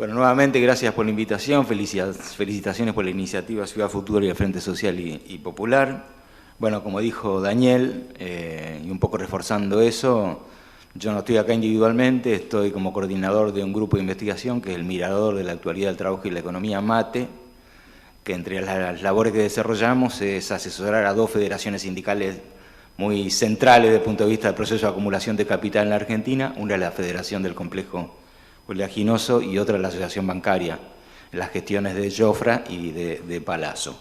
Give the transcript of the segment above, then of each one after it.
Bueno, nuevamente gracias por la invitación, felicitaciones por la iniciativa Ciudad Futura y el Frente Social y Popular. Bueno, como dijo Daniel, y un poco reforzando eso, yo no estoy acá individualmente, estoy como coordinador de un grupo de investigación que es el Mirador de la Actualidad del Trabajo y la Economía MATE, que entre las labores que desarrollamos es asesorar a dos federaciones sindicales muy centrales desde el punto de vista del proceso de acumulación de capital en la Argentina. Una es la Federación del Complejo Oleaginoso y otra es la Asociación Bancaria, en las gestiones de Jofra y de Palazzo.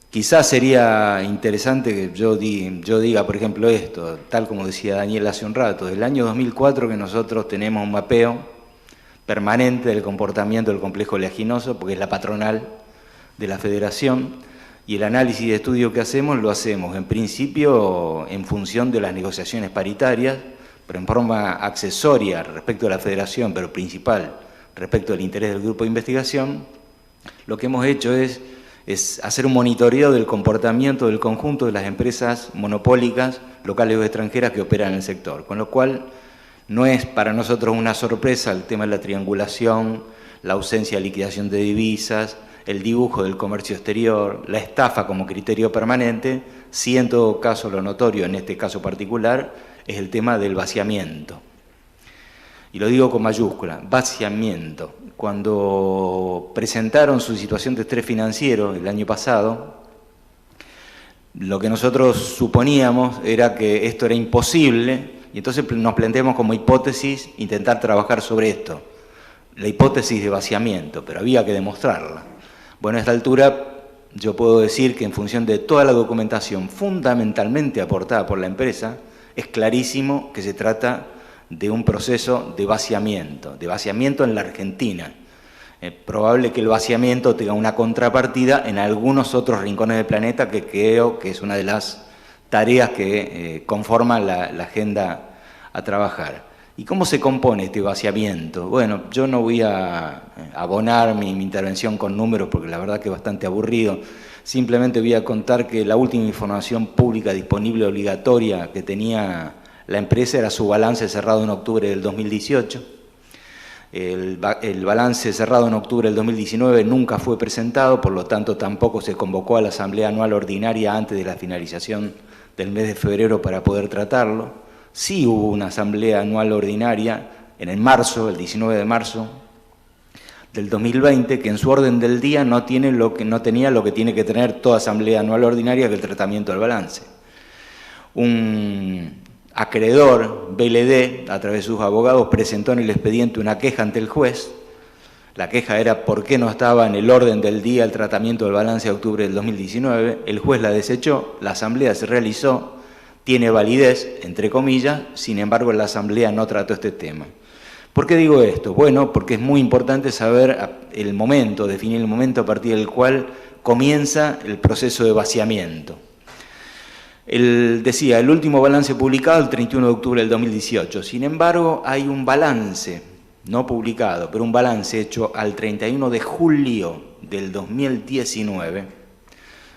Quizás sería interesante que yo diga, por ejemplo, esto, tal como decía Daniel hace un rato, del año 2004 que nosotros tenemos un mapeo permanente del comportamiento del complejo oleaginoso, porque es la patronal de la federación, y el análisis de estudio que hacemos lo hacemos en principio en función de las negociaciones paritarias, pero en forma accesoria respecto a la federación, pero principal respecto al interés del grupo de investigación. Lo que hemos hecho es hacer un monitoreo del comportamiento del conjunto de las empresas monopólicas, locales o extranjeras que operan en el sector, con lo cual no es para nosotros una sorpresa el tema de la triangulación, la ausencia de liquidación de divisas, el dibujo del comercio exterior, la estafa como criterio permanente, sí en todo caso lo notorio, en este caso particular, es el tema del vaciamiento. Y lo digo con mayúscula, vaciamiento. Cuando presentaron su situación de estrés financiero el año pasado, lo que nosotros suponíamos era que esto era imposible, y entonces nos planteamos como hipótesis intentar trabajar sobre esto, la hipótesis de vaciamiento, pero había que demostrarla. Bueno, a esta altura yo puedo decir que en función de toda la documentación fundamentalmente aportada por la empresa, es clarísimo que se trata de un proceso de vaciamiento en la Argentina. Es probable que el vaciamiento tenga una contrapartida en algunos otros rincones del planeta, que creo que es una de las tareas que conforman la agenda a trabajar. ¿Y cómo se compone este vaciamiento? Bueno, yo no voy a abonar mi intervención con números porque la verdad que es bastante aburrido. Simplemente voy a contar que la última información pública disponible obligatoria que tenía la empresa era su balance cerrado en octubre del 2018. El balance cerrado en octubre del 2019 nunca fue presentado, por lo tanto tampoco se convocó a la Asamblea Anual Ordinaria antes de la finalización del mes de febrero para poder tratarlo. Sí hubo una Asamblea Anual Ordinaria en el 19 de marzo del 2020, que en su orden del día no tenía lo que tiene que tener toda Asamblea Anual Ordinaria, que es el tratamiento del balance. Un acreedor, BLD, a través de sus abogados, presentó en el expediente una queja ante el juez. La queja era por qué no estaba en el orden del día el tratamiento del balance de octubre del 2019. El juez la desechó, la asamblea se realizó, tiene validez, entre comillas, sin embargo la asamblea no trató este tema. ¿Por qué digo esto? Bueno, porque es muy importante saber el momento, definir el momento a partir del cual comienza el proceso de vaciamiento. Decía, el último balance publicado el 31 de octubre del 2018. Sin embargo, hay un balance, no publicado, pero un balance hecho al 31 de julio del 2019,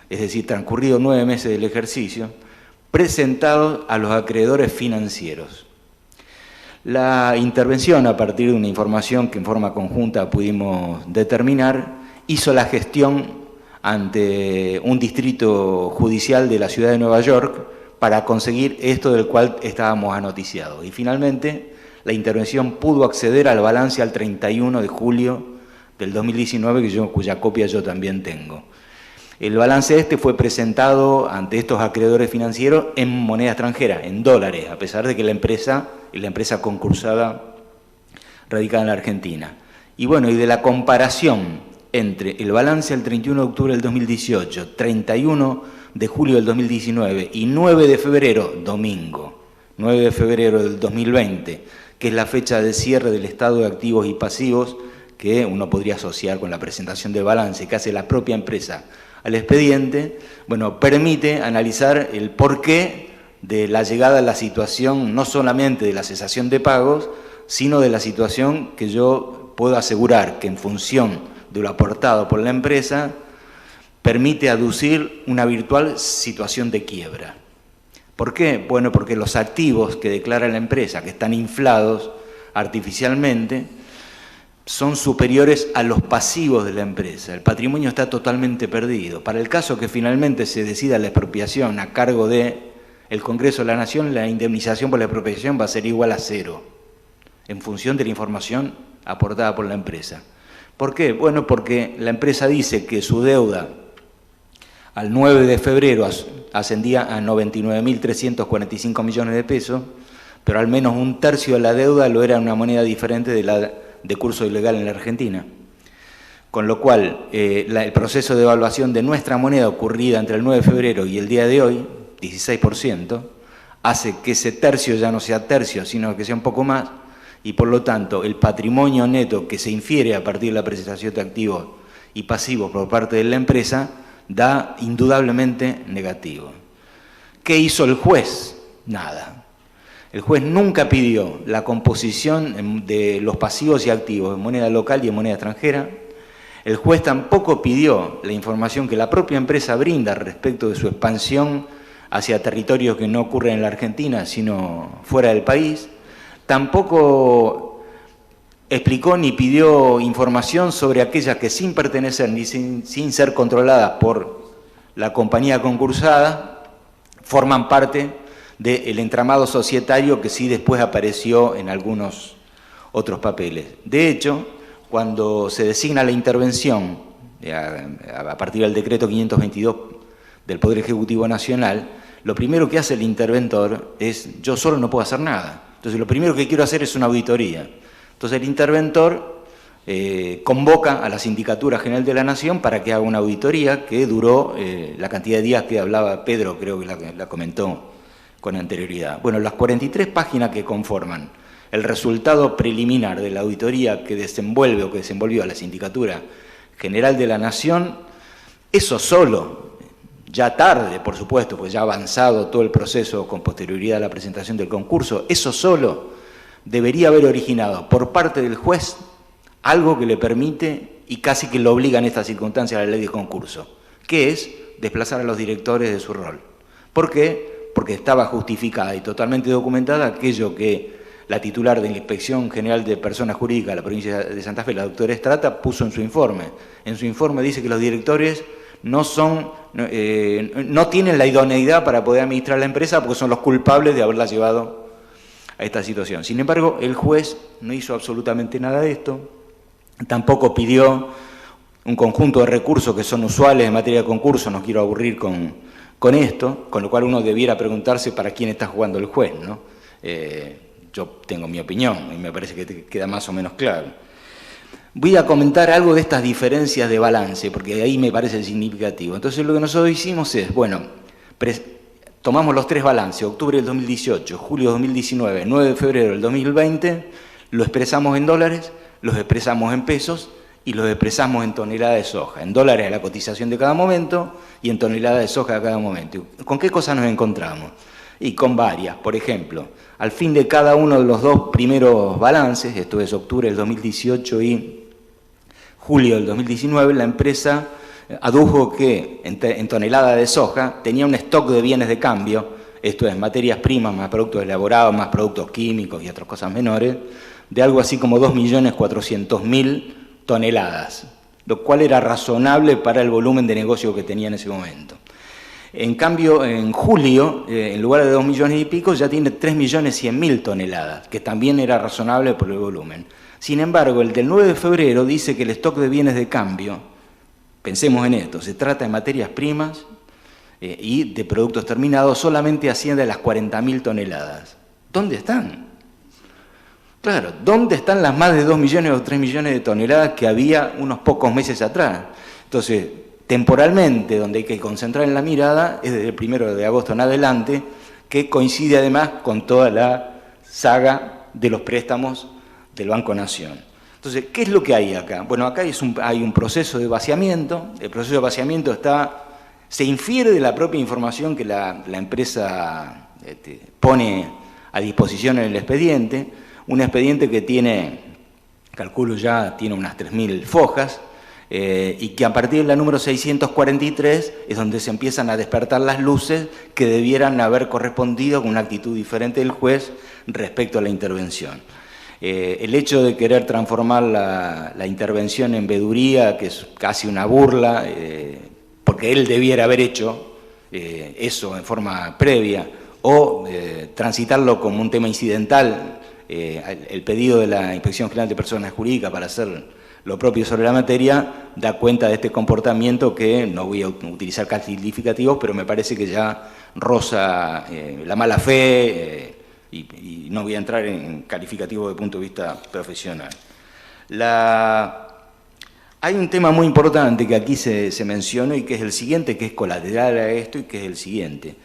es decir, transcurrido 9 meses del ejercicio, presentado a los acreedores financieros. La intervención, a partir de una información que en forma conjunta pudimos determinar, hizo la gestión ante un distrito judicial de la ciudad de Nueva York para conseguir esto del cual estábamos anoticiados. Y finalmente, la intervención pudo acceder al balance al 31 de julio del 2019, cuya copia yo también tengo. El balance fue presentado ante estos acreedores financieros en moneda extranjera, en dólares, a pesar de que la empresa concursada radicada en la Argentina. Y bueno, y de la comparación entre el balance del 31 de octubre del 2018, 31 de julio del 2019 y 9 de febrero, domingo, 9 de febrero del 2020, que es la fecha de cierre del estado de activos y pasivos que uno podría asociar con la presentación del balance que hace la propia empresa al expediente, bueno, permite analizar el porqué de la llegada a la situación, no solamente de la cesación de pagos, sino de la situación que yo puedo asegurar que en función de lo aportado por la empresa, permite aducir una virtual situación de quiebra. ¿Por qué? Bueno, porque los activos que declara la empresa, que están inflados artificialmente, son superiores a los pasivos de la empresa. El patrimonio está totalmente perdido. Para el caso que finalmente se decida la expropiación a cargo del Congreso de la Nación, la indemnización por la expropiación va a ser igual a 0, en función de la información aportada por la empresa. ¿Por qué? Bueno, porque la empresa dice que su deuda al 9 de febrero ascendía a 99.345 millones de pesos, pero al menos un tercio de la deuda lo era una moneda diferente de la de curso ilegal en la Argentina. Con lo cual, el proceso de evaluación de nuestra moneda ocurrida entre el 9 de febrero y el día de hoy, 16%, hace que ese tercio ya no sea tercio, sino que sea un poco más, y por lo tanto el patrimonio neto que se infiere a partir de la presentación de activos y pasivos por parte de la empresa da indudablemente negativo. ¿Qué hizo el juez? Nada. El juez nunca pidió la composición de los pasivos y activos en moneda local y en moneda extranjera. El juez tampoco pidió la información que la propia empresa brinda respecto de su expansión hacia territorios que no ocurren en la Argentina, sino fuera del país. Tampoco explicó ni pidió información sobre aquellas que sin pertenecer ni sin ser controladas por la compañía concursada forman parte del entramado societario que sí después apareció en algunos otros papeles. De hecho, cuando se designa la intervención a partir del decreto 522 del Poder Ejecutivo Nacional, lo primero que hace el interventor es: yo solo no puedo hacer nada. Entonces lo primero que quiero hacer es una auditoría. Entonces el interventor convoca a la Sindicatura General de la Nación para que haga una auditoría que duró la cantidad de días que hablaba Pedro, creo que la comentó con anterioridad. Bueno, las 43 páginas que conforman el resultado preliminar de la auditoría que desenvuelve o que desenvolvió a la Sindicatura General de la Nación, eso solo, ya tarde, por supuesto, pues ya avanzado todo el proceso con posterioridad a la presentación del concurso, eso solo debería haber originado por parte del juez algo que le permite y casi que lo obliga en estas circunstancias a la ley de concurso, que es desplazar a los directores de su rol. ¿Por qué? Porque estaba justificada y totalmente documentada aquello que la titular de la Inspección General de Personas Jurídicas de la provincia de Santa Fe, la doctora Estrata, puso en su informe. En su informe dice que los directores no tienen la idoneidad para poder administrar la empresa porque son los culpables de haberla llevado a esta situación. Sin embargo, el juez no hizo absolutamente nada de esto, tampoco pidió un conjunto de recursos que son usuales en materia de concurso, no quiero aburrir con esto, con lo cual uno debiera preguntarse para quién está jugando el juez, ¿no? Yo tengo mi opinión y me parece que queda más o menos claro. Voy a comentar algo de estas diferencias de balance, porque ahí me parece significativo. Entonces lo que nosotros hicimos es, bueno, tomamos los tres balances, octubre del 2018, julio del 2019, 9 de febrero del 2020, lo expresamos en dólares, los expresamos en pesos y los expresamos en toneladas de soja. En dólares a la cotización de cada momento y en toneladas de soja a cada momento. ¿Con qué cosas nos encontramos? Y con varias. Por ejemplo, al fin de cada uno de los dos primeros balances, esto es octubre del 2018 y julio del 2019, la empresa adujo que en tonelada de soja tenía un stock de bienes de cambio, esto es materias primas más productos elaborados, más productos químicos y otras cosas menores, de algo así como 2.400.000 toneladas, lo cual era razonable para el volumen de negocio que tenía en ese momento. En cambio, en julio, en lugar de 2 millones y pico, ya tiene 3.100.000 toneladas, que también era razonable por el volumen. Sin embargo, el del 9 de febrero dice que el stock de bienes de cambio, pensemos en esto, se trata de materias primas y de productos terminados, solamente asciende a las 40.000 toneladas. ¿Dónde están? Claro, ¿dónde están las más de 2 millones o 3 millones de toneladas que había unos pocos meses atrás? Entonces, temporalmente, donde hay que concentrar en la mirada, es desde el 1 de agosto en adelante, que coincide además con toda la saga de los préstamos del Banco Nación. Entonces, ¿qué es lo que hay acá? Bueno, acá hay un proceso de vaciamiento. El proceso de vaciamiento se infiere de la propia información que la empresa pone a disposición en el expediente. Un expediente que tiene, calculo ya, tiene unas 3.000 fojas, y que a partir de la número 643 es donde se empiezan a despertar las luces que debieran haber correspondido con una actitud diferente del juez respecto a la intervención. El hecho de querer transformar la intervención en veeduría, que es casi una burla, porque él debiera haber hecho eso en forma previa, o transitarlo como un tema incidental, el pedido de la Inspección General de Personas Jurídicas para hacer lo propio sobre la materia, da cuenta de este comportamiento que no voy a utilizar calificativos, pero me parece que ya roza la mala fe, y no voy a entrar en calificativos desde el punto de vista profesional. Hay un tema muy importante que aquí se mencionó y que es el siguiente, que es colateral a esto y que es el siguiente.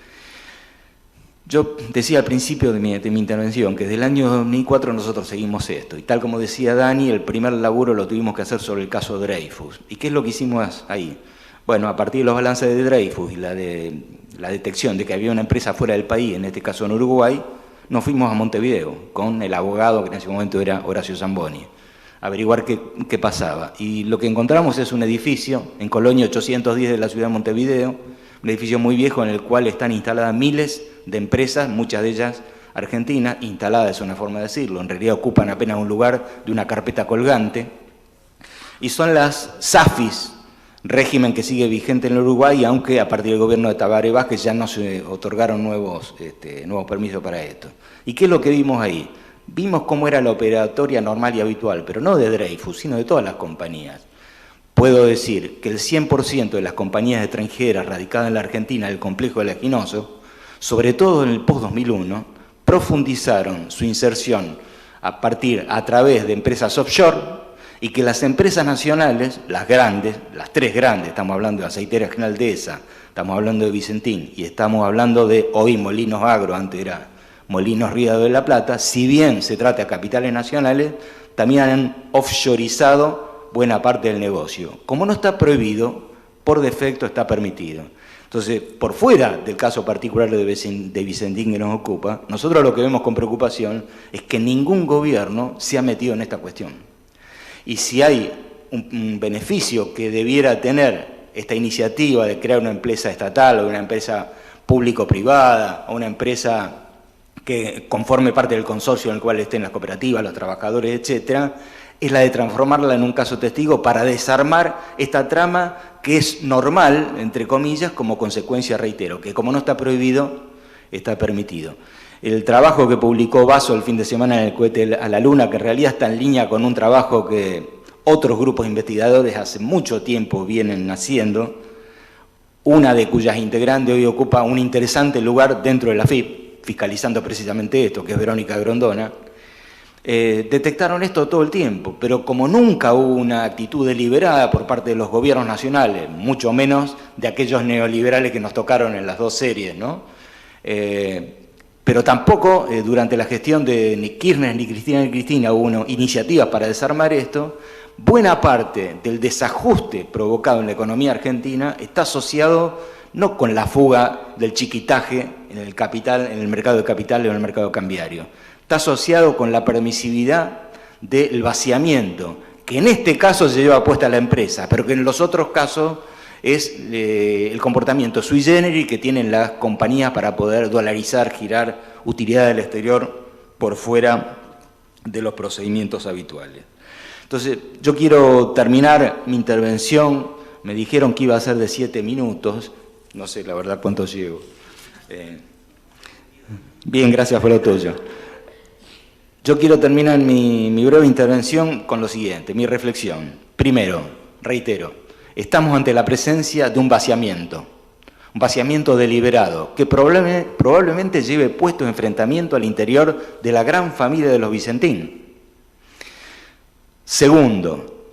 Yo decía al principio de mi intervención que desde el año 2004 nosotros seguimos esto, y tal como decía Dani, el primer laburo lo tuvimos que hacer sobre el caso Dreyfus. ¿Y qué es lo que hicimos ahí? Bueno, a partir de los balances de Dreyfus y la detección de que había una empresa fuera del país, en este caso en Uruguay, nos fuimos a Montevideo con el abogado que en ese momento era Horacio Zamboni, a averiguar qué pasaba. Y lo que encontramos es un edificio en Colonia 810 de la ciudad de Montevideo, un edificio muy viejo en el cual están instaladas miles de empresas, muchas de ellas argentinas, instaladas es una forma de decirlo, en realidad ocupan apenas un lugar de una carpeta colgante, y son las SAFIs, régimen que sigue vigente en el Uruguay, aunque a partir del gobierno de Tabaré Vázquez ya no se otorgaron nuevos permisos para esto. ¿Y qué es lo que vimos ahí? Vimos cómo era la operatoria normal y habitual, pero no de Dreyfus, sino de todas las compañías. Puedo decir que el 100% de las compañías extranjeras radicadas en la Argentina del complejo oleaginoso, sobre todo en el post-2001, profundizaron su inserción a través de empresas offshore, y que las empresas nacionales, las grandes, las tres grandes, estamos hablando de Aceitera General Dehesa, estamos hablando de Vicentín y estamos hablando de hoy Molinos Agro, antes era Molinos Río de la Plata, si bien se trata de capitales nacionales, también han offshoreizado buena parte del negocio. Como no está prohibido, por defecto está permitido. Entonces, por fuera del caso particular de Vicentín que nos ocupa, nosotros lo que vemos con preocupación es que ningún gobierno se ha metido en esta cuestión. Y si hay un beneficio que debiera tener esta iniciativa de crear una empresa estatal o una empresa público-privada o una empresa que conforme parte del consorcio en el cual estén las cooperativas, los trabajadores, etcétera, es la de transformarla en un caso testigo para desarmar esta trama que es normal, entre comillas, como consecuencia, reitero, que como no está prohibido, está permitido. El trabajo que publicó Basso el fin de semana en el cohete a la Luna, que en realidad está en línea con un trabajo que otros grupos investigadores hace mucho tiempo vienen haciendo, una de cuyas integrantes hoy ocupa un interesante lugar dentro de la FIP, fiscalizando precisamente esto, que es Verónica Grondona, detectaron esto todo el tiempo, pero como nunca hubo una actitud deliberada por parte de los gobiernos nacionales, mucho menos de aquellos neoliberales que nos tocaron en las dos series, ¿no? Pero tampoco durante la gestión de ni Kirchner ni Cristina hubo iniciativas para desarmar esto. Buena parte del desajuste provocado en la economía argentina está asociado no con la fuga del chiquitaje en el capital, en el mercado de capitales o en el mercado cambiario. Está asociado con la permisividad del vaciamiento, que en este caso se lleva puesta la empresa, pero que en los otros casos es el comportamiento sui generis que tienen las compañías para poder dolarizar, girar utilidad del exterior por fuera de los procedimientos habituales. Entonces, yo quiero terminar mi intervención, me dijeron que iba a ser de 7 minutos, no sé la verdad cuánto llego. Bien, gracias por lo tuyo. Yo quiero terminar mi breve intervención con lo siguiente, mi reflexión. Primero, reitero, estamos ante la presencia de un vaciamiento deliberado, que probablemente lleve puesto enfrentamiento al interior de la gran familia de los Vicentín. Segundo,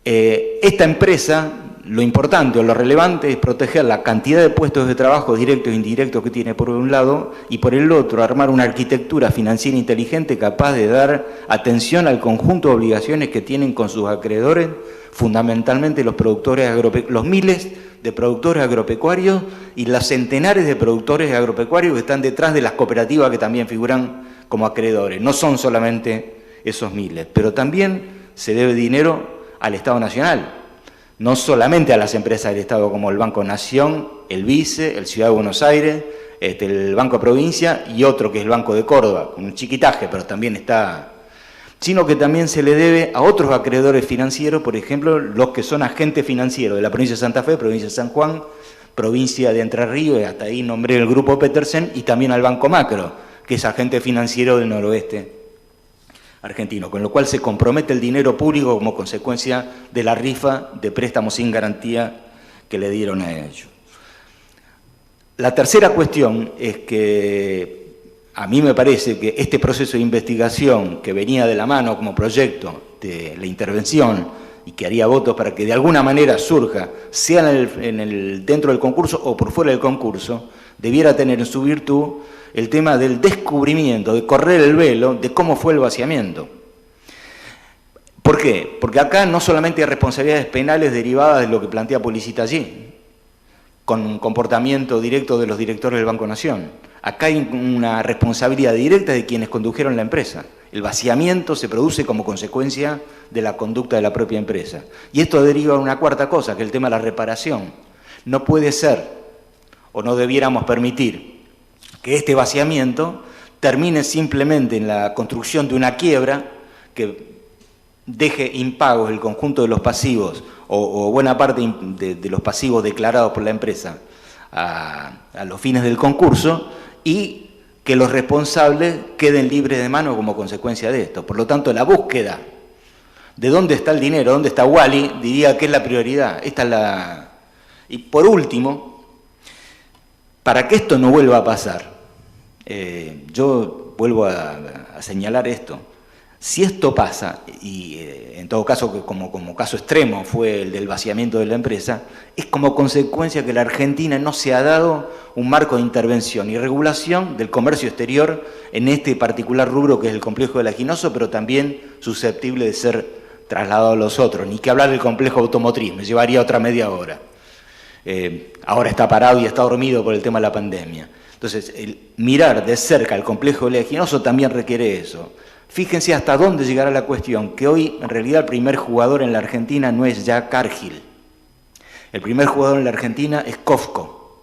esta empresa, lo importante o lo relevante es proteger la cantidad de puestos de trabajo directos e indirectos que tiene por un lado y por el otro armar una arquitectura financiera inteligente capaz de dar atención al conjunto de obligaciones que tienen con sus acreedores, fundamentalmente los miles de productores agropecuarios y los centenares de productores agropecuarios que están detrás de las cooperativas que también figuran como acreedores. No son solamente esos miles, pero también se debe dinero al Estado Nacional, no solamente a las empresas del Estado como el Banco Nación, el Vice, el Ciudad de Buenos Aires, el Banco Provincia y otro que es el Banco de Córdoba, con un chiquitaje, pero también está. sino que también se le debe a otros acreedores financieros, por ejemplo, los que son agentes financieros de la provincia de Santa Fe, provincia de San Juan, provincia de Entre Ríos, y hasta ahí nombré el Grupo Petersen, y también al Banco Macro, que es agente financiero del noroeste argentino, con lo cual se compromete el dinero público como consecuencia de la rifa de préstamos sin garantía que le dieron a ellos. La tercera cuestión es que a mí me parece que este proceso de investigación que venía de la mano como proyecto de la intervención y que haría votos para que de alguna manera surja, sea dentro del concurso o por fuera del concurso, debiera tener en su virtud el tema del descubrimiento, de correr el velo de cómo fue el vaciamiento. ¿Por qué? Porque acá no solamente hay responsabilidades penales derivadas de lo que plantea Policita allí, con un comportamiento directo de los directores del Banco Nación. Acá hay una responsabilidad directa de quienes condujeron la empresa. El vaciamiento se produce como consecuencia de la conducta de la propia empresa. Y esto deriva de una cuarta cosa, que es el tema de la reparación. No puede ser, o no debiéramos permitir, que este vaciamiento termine simplemente en la construcción de una quiebra que deje impagos el conjunto de los pasivos o buena parte de los pasivos declarados por la empresa a los fines del concurso y que los responsables queden libres de mano como consecuencia de esto. Por lo tanto, la búsqueda de dónde está el dinero, dónde está Wally, diría que es la prioridad. Esta es la... Y por último, para que esto no vuelva a pasar, yo vuelvo a señalar esto. Si esto pasa, y en todo caso como caso extremo fue el del vaciamiento de la empresa, es como consecuencia que la Argentina no se ha dado un marco de intervención y regulación del comercio exterior en este particular rubro que es el complejo oleaginoso, pero también susceptible de ser trasladado a los otros. Ni que hablar del complejo automotriz, me llevaría otra media hora. Ahora está parado y está dormido por el tema de la pandemia. Entonces, el mirar de cerca el complejo oleaginoso también requiere eso. Fíjense hasta dónde llegará la cuestión, que hoy en realidad el primer jugador en la Argentina no es ya Cargill. El primer jugador en la Argentina es COFCO.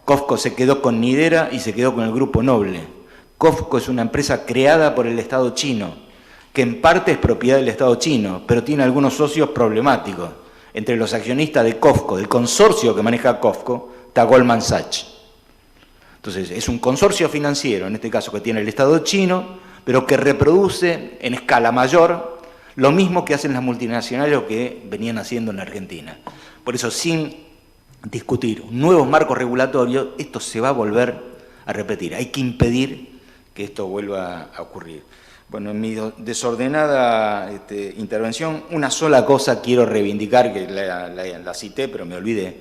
COFCO se quedó con Nidera y se quedó con el Grupo Noble. COFCO es una empresa creada por el Estado chino, que en parte es propiedad del Estado chino, pero tiene algunos socios problemáticos. Entre los accionistas de COFCO, del consorcio que maneja COFCO, está Goldman Sachs. Entonces, es un consorcio financiero, en este caso que tiene el Estado chino, pero que reproduce en escala mayor lo mismo que hacen las multinacionales o que venían haciendo en la Argentina. Por eso, sin discutir nuevos marcos regulatorios, esto se va a volver a repetir. Hay que impedir que esto vuelva a ocurrir. Bueno, en mi desordenada intervención, una sola cosa quiero reivindicar, que la cité, pero me olvidé.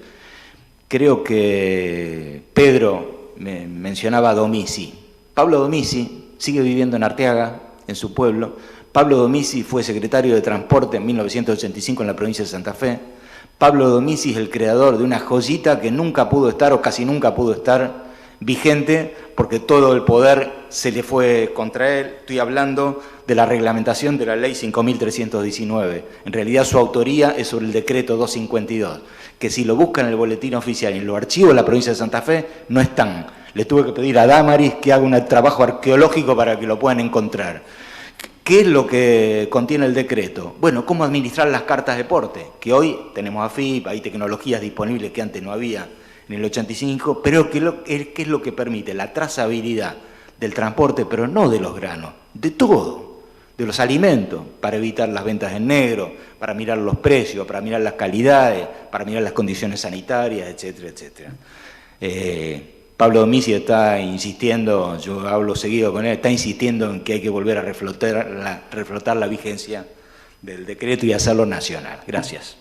Creo que Pedro me mencionaba a Domisi. Pablo Domisi sigue viviendo en Arteaga, en su pueblo. Pablo Domisi fue secretario de Transporte en 1985 en la provincia de Santa Fe. Pablo Domisi es el creador de una joyita que nunca pudo estar, o casi nunca pudo estar, vigente, porque todo el poder se le fue contra él. Estoy hablando de la reglamentación de la ley 5.319. En realidad su autoría es sobre el decreto 252, que si lo buscan en el boletín oficial y en los archivos de la provincia de Santa Fe, no están. Le tuve que pedir a Damaris que haga un trabajo arqueológico para que lo puedan encontrar. ¿Qué es lo que contiene el decreto? Bueno, cómo administrar las cartas de porte, que hoy tenemos AFIP, hay tecnologías disponibles que antes no había en el 85, pero ¿qué es lo que permite? La trazabilidad del transporte, pero no de los granos, de todo, de los alimentos, para evitar las ventas en negro, para mirar los precios, para mirar las calidades, para mirar las condiciones sanitarias, etcétera, etcétera. Pablo Domisi está insistiendo, yo hablo seguido con él, está insistiendo en que hay que volver a reflotar la vigencia del decreto y hacerlo nacional. Gracias.